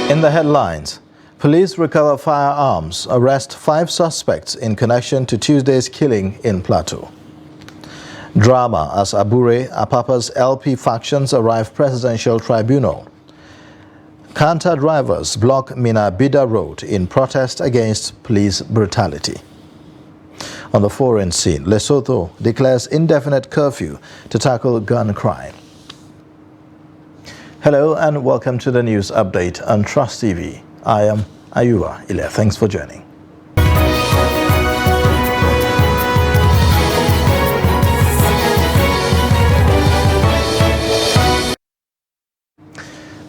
In the headlines, police recover firearms, arrest 5 suspects in connection to Tuesday's killing in Plateau. Drama as Abure Apapa's LP factions arrive presidential tribunal. Kanta drivers block Mina Bida Road in protest against police brutality. On the foreign scene, Lesotho declares indefinite curfew to tackle gun crime. Hello and welcome to the news update on Trust TV. I am Ayuba Ile. Thanks for joining.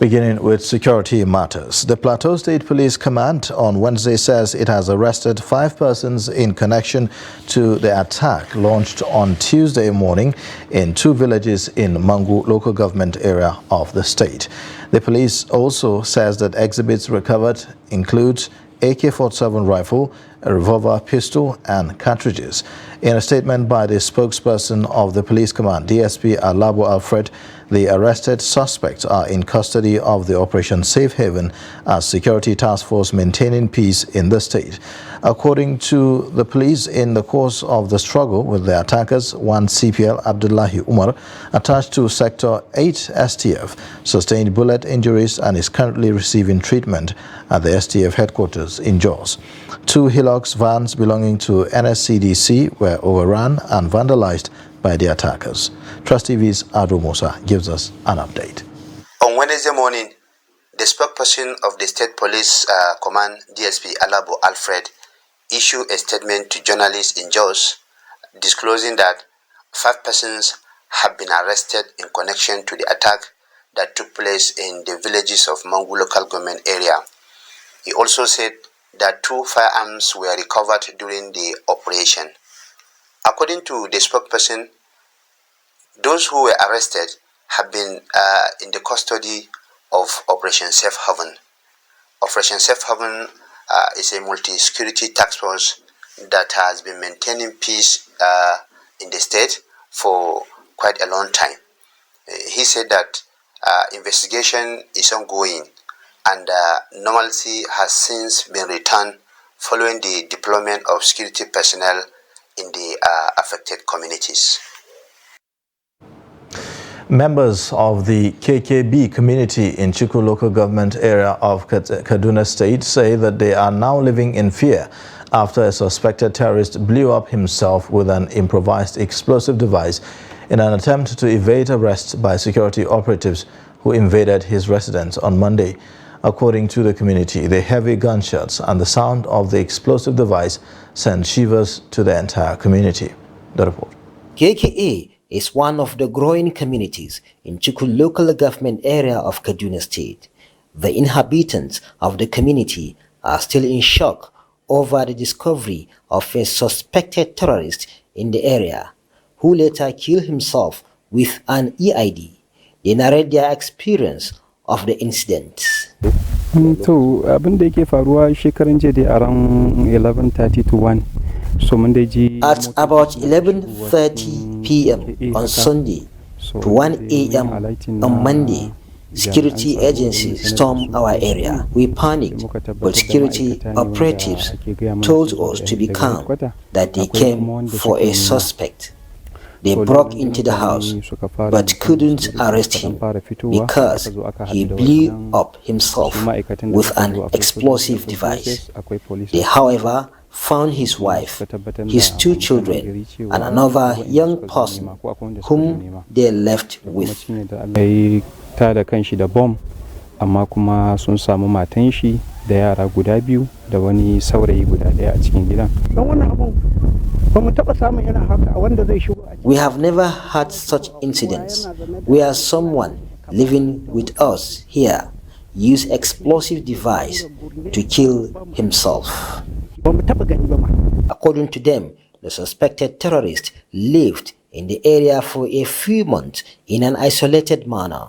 Beginning with security matters, the Plateau State Police Command on Wednesday says it has arrested 5 persons in connection to the attack launched on Tuesday morning in 2 villages in Mangu local government area of the state. The police also says that exhibits recovered include AK-47 rifle, a revolver, pistol and cartridges. In a statement by the spokesperson of the police command, DSP Alabo Alfred, the arrested suspects are in custody of the Operation Safe Haven as security task force maintaining peace in the state. According to the police, in the course of the struggle with the attackers, one CPL Abdullahi Umar, attached to Sector 8 STF, sustained bullet injuries and is currently receiving treatment at the STF headquarters in Jos. 2 Hilux vans belonging to NSCDC were overrun and vandalized by the attackers. Trust TV's Ado Musa gives us an update. On Wednesday morning, the spokesperson of the State Police Command, DSP Alabo Alfred, issued a statement to journalists in Jos disclosing that 5 persons have been arrested in connection to the attack that took place in the villages of Mangu local government area. He also said that 2 firearms were recovered during the operation. According to the spokesperson, those who were arrested have been in the custody of Operation Safe Haven. Operation Safe Haven is a multi-security task force that has been maintaining peace in the state for quite a long time. He said that investigation is ongoing and normalcy has since been returned following the deployment of security personnel in the affected communities. Members of the KKB community in Chiku local government area of Kaduna State say that they are now living in fear after a suspected terrorist blew up himself with an improvised explosive device in an attempt to evade arrest by security operatives who invaded his residence on Monday. According to the community, the heavy gunshots and the sound of the explosive device sent shivers to the entire community. The report. KKA is one of the growing communities in Chiku local government area of Kaduna State. The inhabitants of the community are still in shock over the discovery of a suspected terrorist in the area, who later killed himself with an EID. They narrate their experience of the incident. To abin da yake faruwa shekaran jiya dai around 11:30 to 1. So Monday at about 11:30 p.m. on Sunday to 1 a.m. on Monday, security agencies stormed our area. We panicked, but security operatives told us to be calm, that they came for a suspect. They broke into the house, but couldn't arrest him because he blew up himself with an explosive device. They, however, found his wife, his 2 children, and another young person whom they left with. Da kanshi da bomb, amma kuma sun samu matan shi da yara guda 2 da wani saurayi guda 1 a cikin gidan. We have never had such incidents where someone living with us here used explosive device to kill himself. According to them, the suspected terrorist lived in the area for a few months in an isolated manner.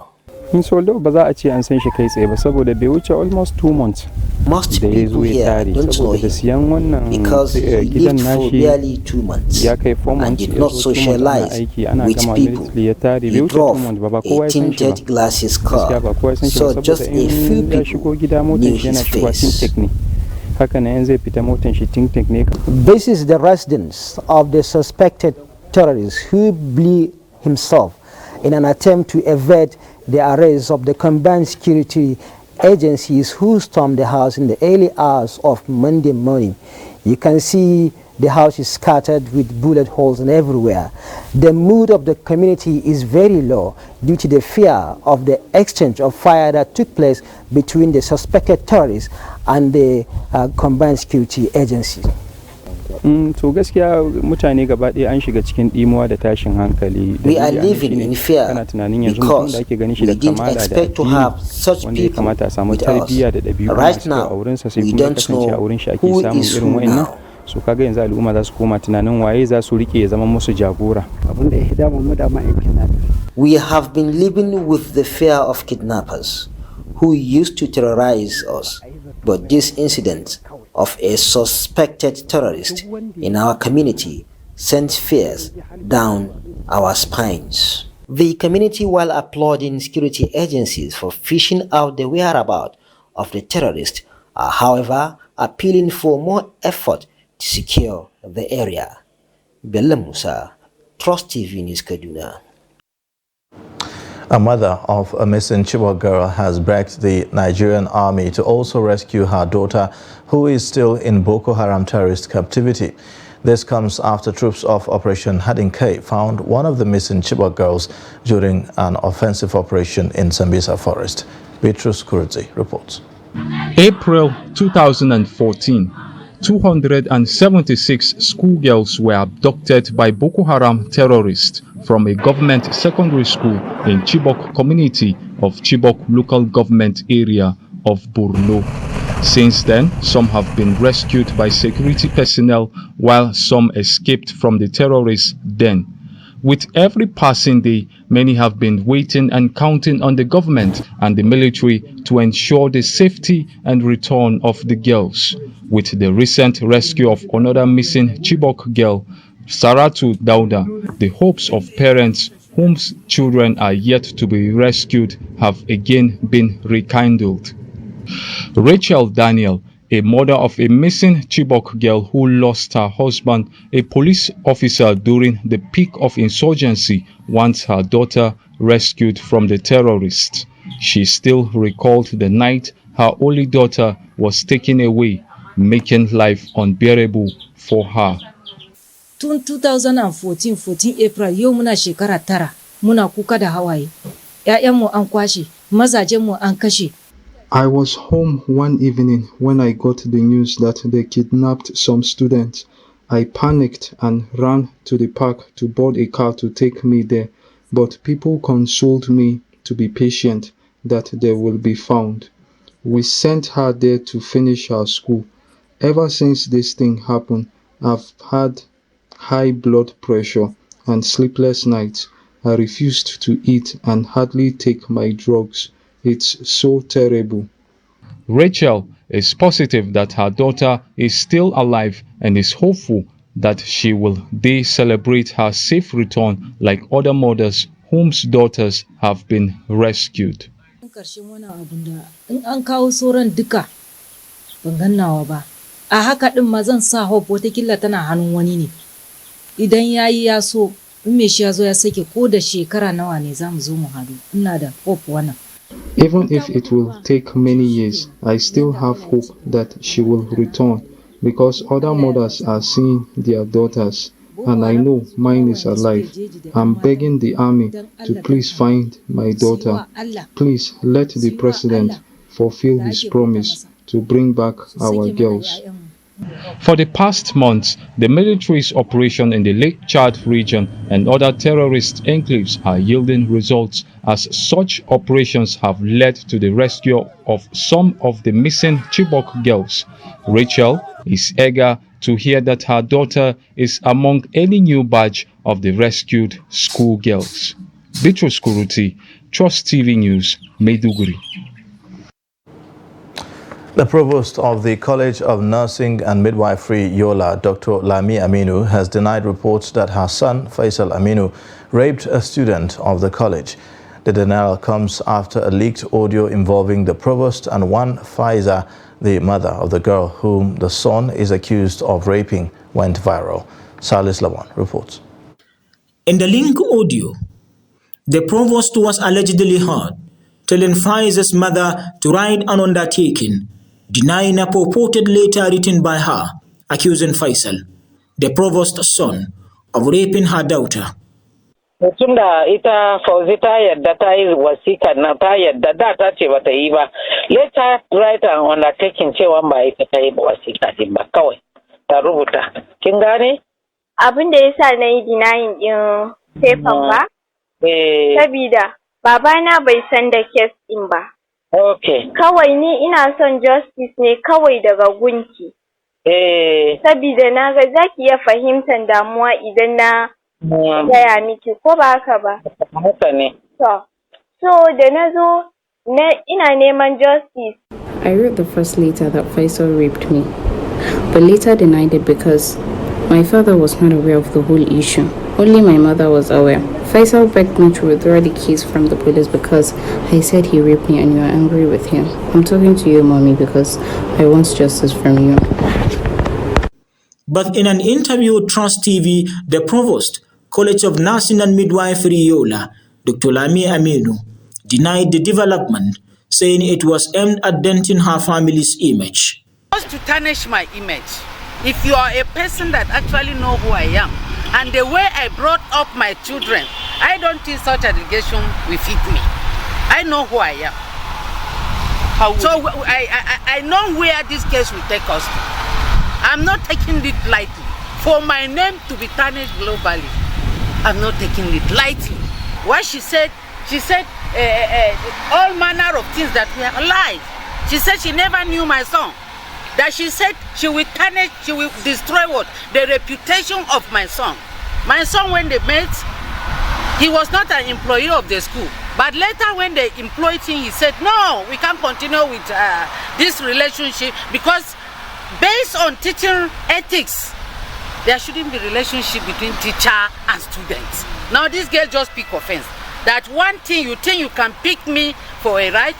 So although ba za a ce an san shi kai tsaye ba saboda bai wuce almost 2 months Most da ya zo people ya here tare don't know saboda da him siyan wannan because he gidan lived for nashi barely 2 months ya kai 4 and months did ya not zo 2 months ana socialize aiki ana with gama people. military ya tare bai He wuce 2 drove months ba a kowa ya san shi ba tinted glasses gaskiya car, ba kowa ya san shi ba so just saboda a few in ya shigo people gida knew motan shi yana his shigowa face. tintek ne haka nan in zai fita motan shi tintek ne. This is the residence of the suspected terrorist who blew himself in an attempt to evade the arrest of the combined security agencies who stormed the house in the early hours of Monday morning. You can see the house is scattered with bullet holes and everywhere. The mood of the community is very low due to the fear of the exchange of fire that took place between the suspected terrorists and the combined security agencies. To gaskiya mutane gaba ɗaya an shiga cikin ɗimuwa da tashin hankali. We are living in fear because we didn't expect to have such people with us. Right now, we don't know who is who now. So kaga yanzu al'umma za su koma tunanin waye za su rike ya zama musu jagora. We have been living with the fear of kidnappers who used to terrorize us, but this incident of a suspected terrorist in our community sent fears down our spines. The community, while applauding security agencies for fishing out the whereabouts of the terrorist, are however appealing for more effort to secure the area. Bello Musa, Trust TV News, Kaduna. A mother of a missing Chibok girl has begged the Nigerian army to also rescue her daughter, who is still in Boko Haram terrorist captivity. This comes after troops of Operation Hardin K found one of the missing Chibok girls during an offensive operation in Sambisa Forest. Beatrice Kurudzi reports. April 2014. 276 schoolgirls were abducted by Boko Haram terrorists from a government secondary school in Chibok community of Chibok local government area of Borno. Since then, some have been rescued by security personnel while some escaped from the terrorists den. With every passing day, many have been waiting and counting on the government and the military to ensure the safety and return of the girls. With the recent rescue of another missing Chibok girl, Saratu Dauda, the hopes of parents whose children are yet to be rescued have again been rekindled. Rachel Daniel, a mother of a missing Chibok girl who lost her husband, a police officer during the peak of insurgency, wants her daughter rescued from the terrorists. She still recalled the night her only daughter was taken away, making life unbearable for her. Tun 2014 April yau muna shekara 9 muna kuka da hawaye. ‘Ya'yanmu an kwashe, mazajenmu an kashe. I was home one evening when I got the news that they kidnapped some students. I panicked and ran to the park to board a car to take me there, but people consoled me to be patient, that they will be found. We sent her there to finish her school. Ever since this thing happened, I've had high blood pressure and sleepless nights. I refused to eat and hardly take my drugs. It's so terrible. Rachel is positive that her daughter is still alive and is hopeful that she will celebrate her safe return like other mothers whose daughters have been rescued. In an kawo sauran duka ban gannawa ba. A haka din ma zan sa hope watakila tana hannun wani ne. Idan yayi ya so in me shi ya zo ya sake ko da shekara nawa ne zamu zo mu hadu. Ina da hope wannan. Even if it will take many years, I still have hope that she will return, because other mothers are seeing their daughters, and I know mine is alive. I'm begging the army to please find my daughter. Please let the president fulfill his promise to bring back our girls. For the past months, the military's operation in the Lake Chad region and other terrorist enclaves are yielding results, as such operations have led to the rescue of some of the missing Chibok girls. Rachel is eager to hear that her daughter is among any new batch of the rescued schoolgirls. Beatrice Kuruti, Trust TV News, Maiduguri. The provost of the College of Nursing and Midwifery, Yola, Dr. Lami Aminu, has denied reports that her son, Faisal Aminu, raped a student of the college. The denial comes after a leaked audio involving the provost and one Faiza, the mother of the girl whom the son is accused of raping, went viral. Salis Lawan reports. In the link audio, the provost was allegedly heard telling Faiza's mother to write an undertaking, denying a purported letter written by her, accusing Faisal, the provost's son, of raping her daughter. Tun da ita Fauzi ta yadda ta yi wasiƙa na ta yadda da ta ce bata yi ba, later write an undertaking cewa ba ita ta yi wasiƙa din ba kawai ta rubuta. Kin gane? Abin da yasa na yi denying din paper ba? Sabida babana bai san da case din ba. Okay. Kawai ni ina son justice ne kawai daga gunki. Sabida na ga zaki iya fahimtar damuwa idan na gaya miki ko ba haka ba. Haka ne. So da na zo ina neman justice. I wrote the first letter that Faisal raped me, but later denied it because my father was not aware of the whole issue. Only my mother was aware. Faisal begged me to withdraw the case from the police because I said he raped me and you are angry with him. I'm talking to you, Mommy, because I want justice from you. But in an interview with Trust TV, the provost, College of Nursing and Midwifery, Yola, Dr. Lami Aminu, denied the development, saying it was aimed at denting her family's image. Just to tarnish my image. If you are a person that actually know who I am, and the way I brought up my children, I don't think such allegation will fit me. I know who I am. So I know where this case will take us to. I'm not taking it lightly. For my name to be tarnished globally, I'm not taking it lightly. What she said all manner of things that were lies. She said she never knew my son. That she said she will tarnish, she will destroy what? The reputation of my son. My son, when they met, he was not an employee of the school. But later when they employed him, he said, no, we can't continue with this relationship because based on teaching ethics, there shouldn't be relationship between teacher and students. Now this girl just pick offense. That one thing you think you can pick me for a right?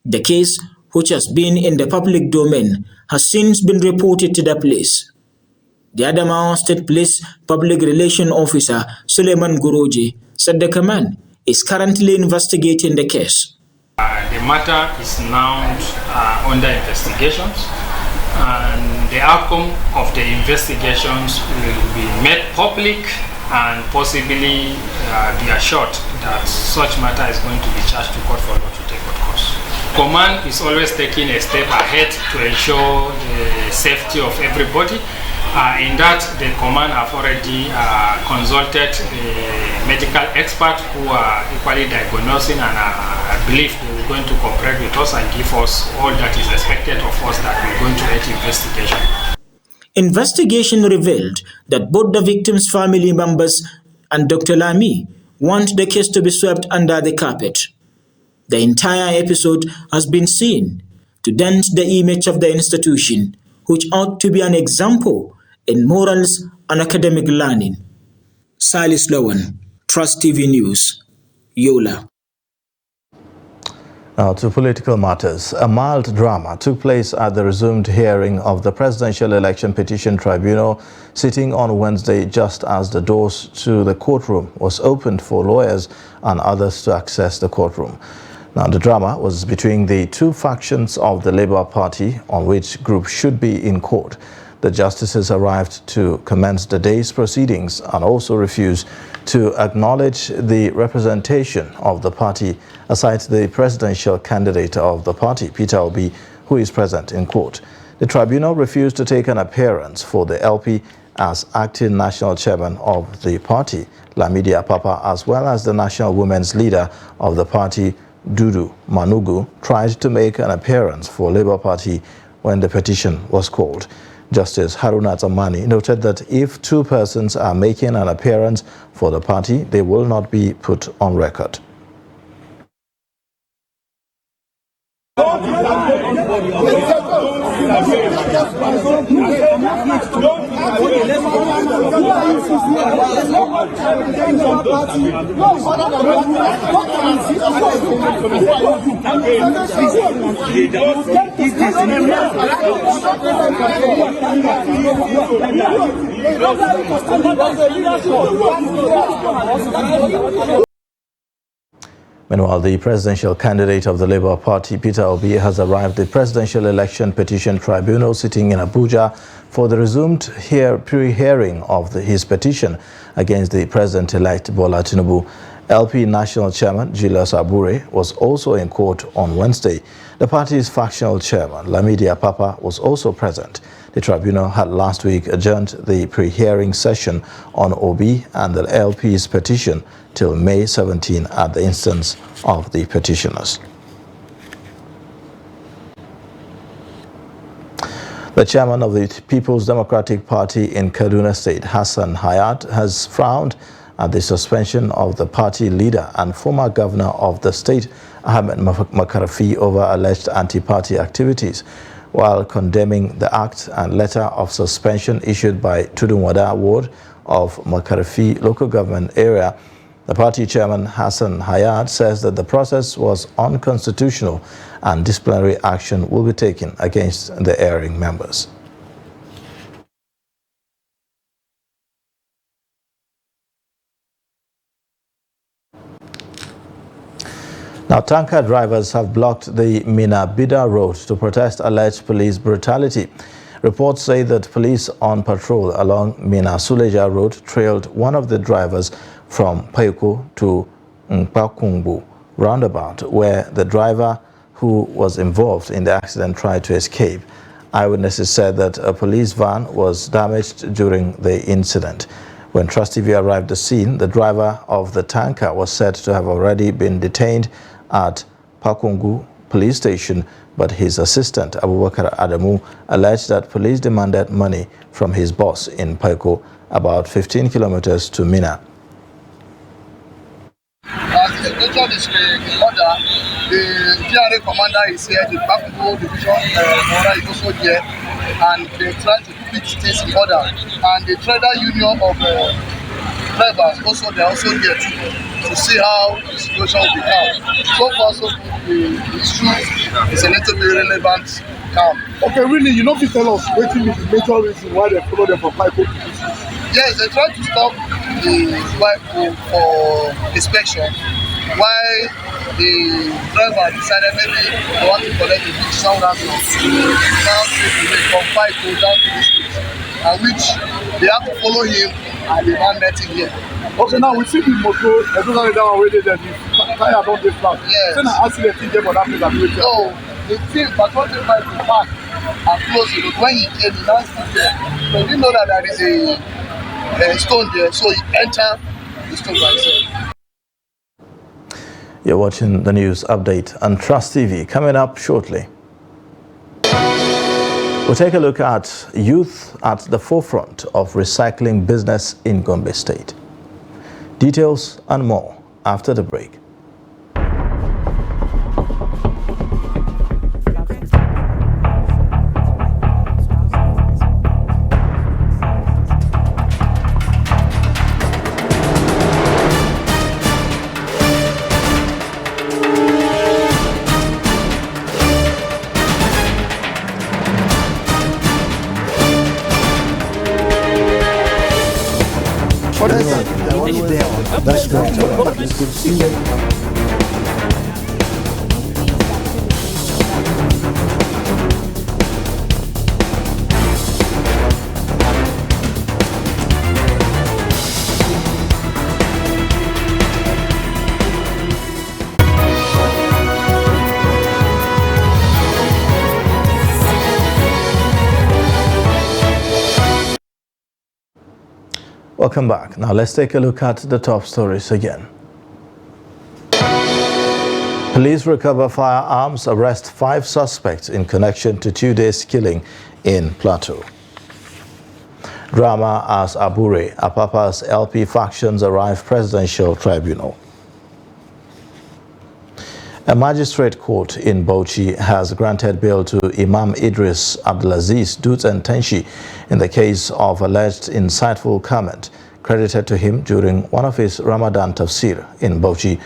The case, which has been in the public domain, has since been reported to the police. The Adamawa State Police Public Relations Officer, Suleiman Guroji, said the command is currently investigating the case. The matter is now under investigations, and the outcome of the investigations will be made public and possibly be assured that such matter is going to be charged to court for law to take court course. Command is always taking a step ahead to ensure the safety of everybody. In that, the command have already consulted the medical experts who are equally diagnosing, and I believe they are going to cooperate with us and give us all that is expected of us that we're going to get investigation. Investigation revealed that both the victims' family members and Dr. Lami want the case to be swept under the carpet. The entire episode has been seen to dent the image of the institution, which ought to be an example in morals and academic learning. Salis Lawan, Trust TV News, Yola. Now to political matters. A mild drama took place at the resumed hearing of the Presidential Election Petition Tribunal sitting on Wednesday just as the doors to the courtroom was opened for lawyers and others to access the courtroom. Now the drama was between the two factions of the Labour Party on which group should be in court. The justices arrived to commence the day's proceedings and also refused to acknowledge the representation of the party aside the presidential candidate of the party, Peter Obi, who is present in court. The tribunal refused to take an appearance for the LP as acting national chairman of the party, Lamidi Apapa, as well as the national women's leader of the party, Dudu Manugu, tried to make an appearance for Labour Party when the petition was called. Justice Haruna Tsammani noted that if two persons are making an appearance for the party, they will not be put on record. Meanwhile, the presidential candidate of the Labour Party, Peter Obi, has arrived at the Presidential Election Petition Tribunal sitting in Abuja for the resumed pre-hearing of his petition against the President-elect Bola Tinubu. LP National Chairman Julius Abure was also in court on Wednesday. The party's factional chairman, Lamidi Apapa, was also present. The tribunal had last week adjourned the pre-hearing session on Obi and the LP's petition till May 17 at the instance of the petitioners. The chairman of the People's Democratic Party in Kaduna State, Hassan Hayat, has frowned at the suspension of the party leader and former governor of the state, Ahmed Makarfi, over alleged anti-party activities, while condemning the act and letter of suspension issued by Tudunwada Ward of Makarfi local government area. The party chairman, Hassan Hayat, says that the process was unconstitutional and disciplinary action will be taken against the erring members. Now, tanker drivers have blocked the Mina-Bida road to protest alleged police brutality. Reports say that police on patrol along Mina-Suleja road trailed one of the drivers from Paiko to Mpakungbu roundabout, where the driver who was involved in the accident tried to escape. Eyewitnesses said that a police van was damaged during the incident. When Trust TV arrived at the scene, the driver of the tanker was said to have already been detained at Pakungu police station, but his assistant, Abubakar Adamu, alleged that police demanded money from his boss in Paiko, about 15 kilometers to Mina. As the nature is in order, the GRA commander is here, the Pakungu division is also here, and they try to put things in order. And the trader union of drivers also, they are also here to see how the situation will become. So far, so the issue is a little bit relevant now. Okay, really, you know, please tell us what is the major reason why they follow them for Paiko? Yes, they try to stop the vehicle for inspection. Why the driver decided maybe they want to collect the big sound answer. Now they from Paiko down to this place, and which they have to follow him and the man met him here. Okay, now we see the motor, especially that one where they the tire don't get flat. Yes. Then I accident thing there for that place and wait. No, the thing, but what they find to park and close the road. When he came, he now stood there. But he didn't know that there is a stone there, so he entered the stone by himself. You're watching the news update on Trust TV. Coming up shortly, we'll take a look at youth at the forefront of recycling business in Gombe State. Details and more after the break. That's great. Welcome back. Now let's take a look at the top stories again. Police recover firearms, arrest 5 suspects in connection to 2 days killing in Plateau. Drama as Abure, Apapa's LP factions arrive presidential tribunal. A magistrate court in Bauchi has granted bail to Imam Idris Abdulaziz Dut and Tenshi in the case of alleged insightful comment credited to him during one of his Ramadan tafsir in Bauchi.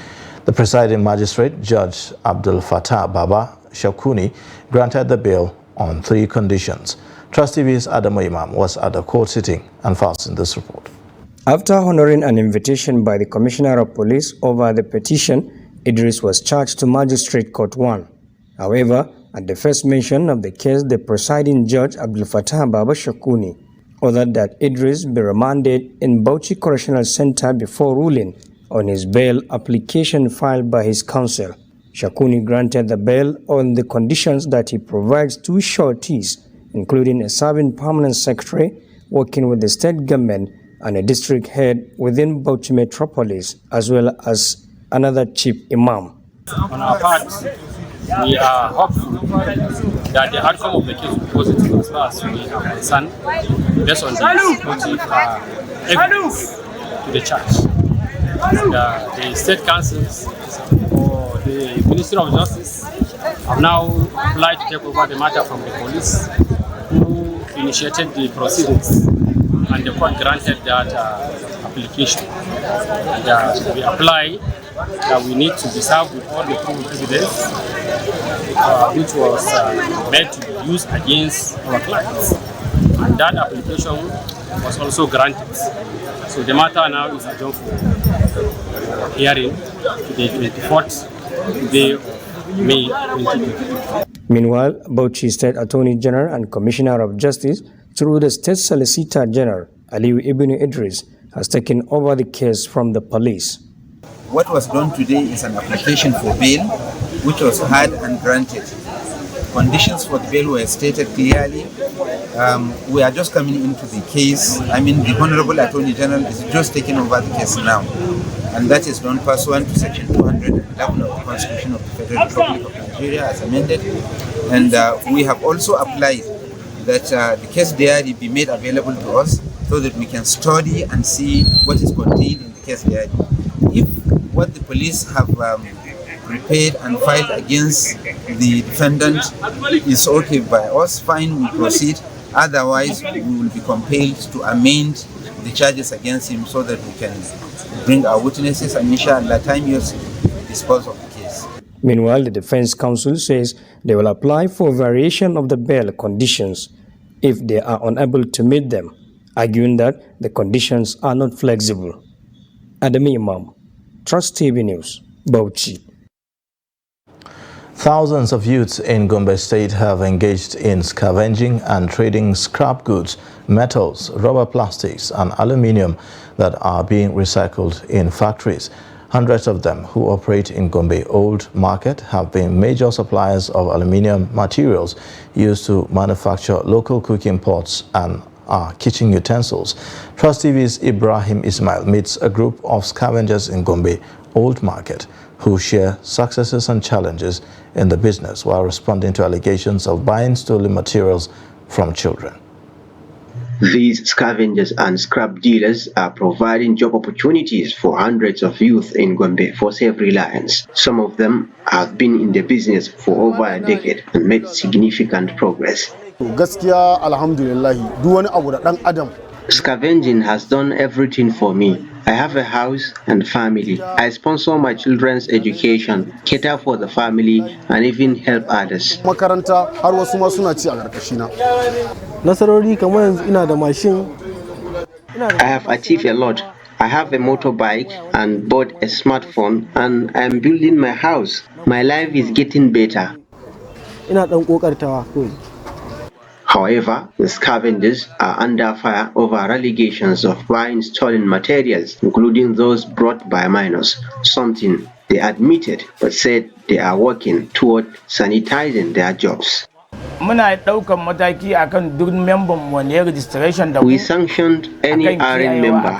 The presiding magistrate, Judge Abdul Fattah Baba Shakuni, granted the bail on 3 conditions. Trust TV's Adamu Imam was at the court sitting and files in this report. After honoring an invitation by the Commissioner of Police over the petition, Idris was charged to Magistrate Court 1. However, at the first mention of the case, the presiding judge, Abdul Fattah Baba Shakuni, ordered that Idris be remanded in Bauchi Correctional Center before ruling on his bail application filed by his counsel. Shakuni granted the bail on the conditions that he provides 2 sureties, including a serving permanent secretary working with the state government and a district head within Bauchi Metropolis, as well as another chief imam. On our part, we are hopeful that the outcome of the case will be positive as far as we are concerned, based on the supportive evidence to the charge. The state councils or the Ministry of Justice have now applied to take over the matter from the police, who initiated the proceedings, and the court granted that application. We apply that we need to be served with all the proof of evidence which was meant to be used against our clients. And that application was also granted. So the matter now is adjourned for hearing to the 24th day of May 2020. Meanwhile, Bauchi State Attorney General and Commissioner of Justice, through the State Solicitor General, Aliyu Ibn Idris, has taken over the case from the police. What was done today is an application for bail, which was heard and granted. Conditions for the bail were stated clearly. We are just coming into the case. The Honorable Attorney General is just taking over the case now. And that is done pursuant to Section 211 of the Constitution of the Federal Republic of Nigeria as amended. And we have also applied that the case diary be made available to us so that we can study and see what is contained in the case diary. If what the police have prepared and filed against the defendant is okay by us, fine, we proceed. Otherwise, we will be compelled to amend the charges against him so that we can bring our witnesses and inshallah time use dispose of the case. Meanwhile, the Defense Counsel says they will apply for variation of the bail conditions if they are unable to meet them, arguing that the conditions are not flexible. Adamu Imam, Trust TV News, Bauchi. Thousands of youths in Gombe State have engaged in scavenging and trading scrap goods, metals, rubber plastics and aluminium that are being recycled in factories. Hundreds of them who operate in Gombe Old Market have been major suppliers of aluminium materials used to manufacture local cooking pots and kitchen utensils. Trust TV's Ibrahim Ismail meets a group of scavengers in Gombe Old Market who share successes and challenges in the business while responding to allegations of buying stolen materials from children. These scavengers and scrap dealers are providing job opportunities for hundreds of youth in Gombe for self-reliance. Some of them have been in the business for over a decade and made significant progress. Gaskiya alhamdulillah duk wani abu da dan adam. Scavenging has done everything for me. I have a house and family. I sponsor my children's education, cater for the family, and even help others. Makaranta har wasu ma suna ci a karkashina. Nasarori kamar yanzu ina da mashin. I have achieved a lot. I have a motorbike and bought a smartphone, and I am building my house. My life is getting better. Ina dan kokartawa kawai. However, the scavengers are under fire over allegations of buying stolen materials, including those brought by minors, something they admitted but said they are working toward sanitizing their jobs. We sanctioned any RN member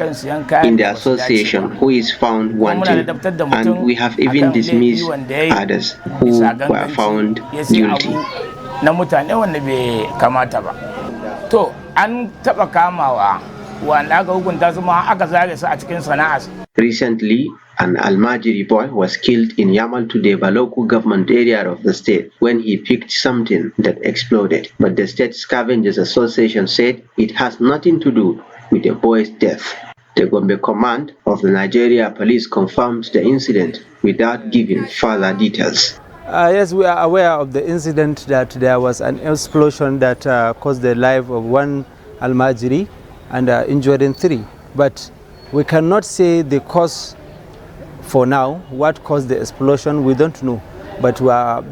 in the association who is found wanting, and we have even dismissed others who were found guilty. Na mutane wanda bai kamata ba. To an taba kamawa Recently, an Almajiri boy was killed in Yamal-Tudeba local government area of the state when he picked something that exploded. But the State Scavengers Association said it has nothing to do with the boy's death. The Gombe command of the Nigeria police confirmed the incident without giving further details. Yes, we are aware of the incident that there was an explosion that caused the life of one Almajiri and injuring 3. But we cannot say the cause for now. What caused the explosion, we don't know. But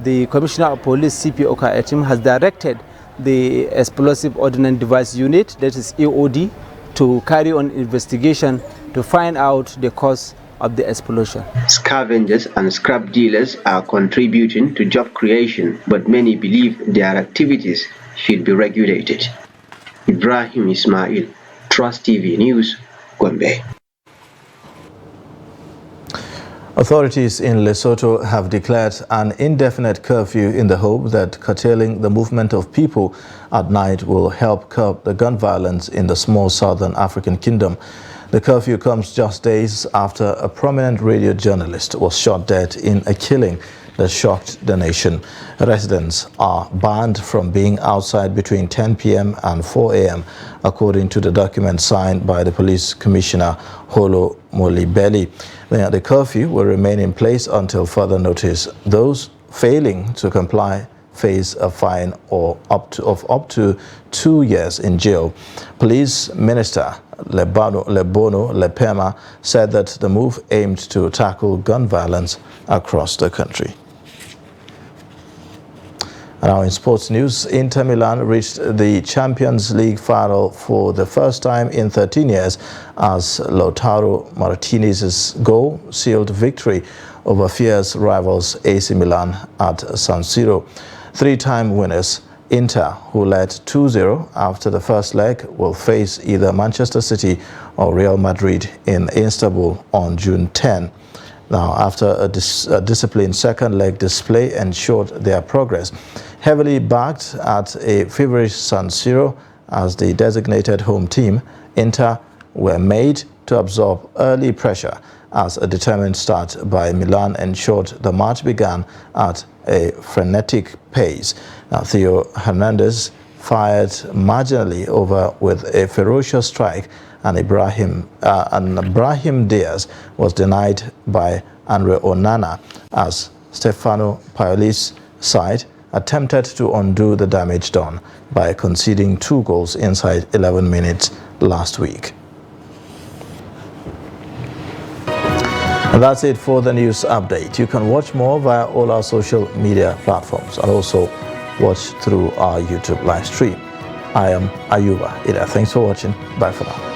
the Commissioner of Police, CP Oka Etim, has directed the Explosive Ordnance Device Unit, that is EOD, to carry on investigation to find out the cause of the explosion. Scavengers and scrap dealers are contributing to job creation, but many believe their activities should be regulated. Ibrahim Ismail, Trust TV News, Gombe. Authorities in Lesotho have declared an indefinite curfew in the hope that curtailing the movement of people at night will help curb the gun violence in the small southern African kingdom. The curfew comes just days after a prominent radio journalist was shot dead in a killing that shocked the nation. Residents are banned from being outside between 10 p.m. and 4 a.m., according to the document signed by the police commissioner, Holo Molibeli. The curfew will remain in place until further notice. Those failing to comply face a fine of up to 2 years in jail. Police Minister Lebono Lepema said that the move aimed to tackle gun violence across the country. Now in sports news, Inter Milan reached the Champions League final for the first time in 13 years as Lautaro Martinez's goal sealed victory over fierce rivals AC Milan at San Siro. Three-time winners Inter, who led 2-0 after the first leg, will face either Manchester City or Real Madrid in Istanbul on June 10. Now, after a disciplined second leg display ensured their progress, heavily backed at a feverish San Siro as the designated home team, Inter were made to absorb early pressure as a determined start by Milan ensured the match began at a frenetic pace. Now, Theo Hernandez fired marginally over with a ferocious strike, and Brahim Diaz was denied by Andre Onana as Stefano Pioli's side attempted to undo the damage done by conceding 2 goals inside 11 minutes last week. And that's it for the news update. You can watch more via all our social media platforms and also watch through our YouTube live stream. I am Ayuba Ida. Thanks for watching. Bye for now.